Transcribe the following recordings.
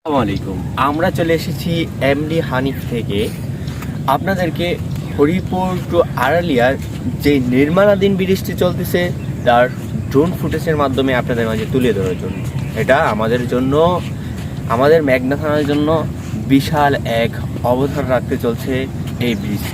আসসালামু আলাইকুম। আমরা চলে এসেছি এমডি হানিফ থেকে আপনাদেরকে হরিপুর টু আড়ালিয়ার যে নির্মাণাধীন ব্রিজটি চলতেছে তার ড্রোন ফুটেজের মাধ্যমে আপনাদের মাঝে তুলে ধরার জন্য। এটা আমাদের জন্য, আমাদের মেঘনা থানার জন্য বিশাল এক অবদান রাখতে চলছে এই ব্রিজ।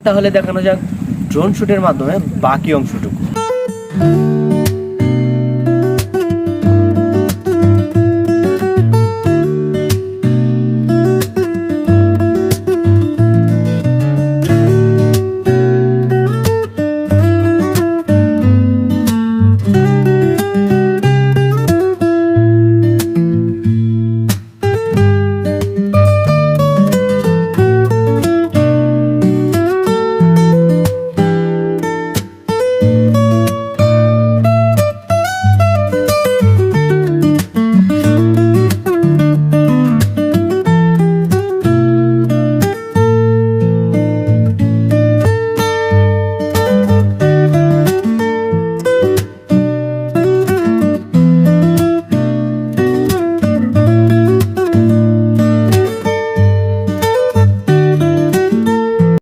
তাহলে দেখানো যাক ড্রোন শুটের মাধ্যমে বাকি অংশটুকু।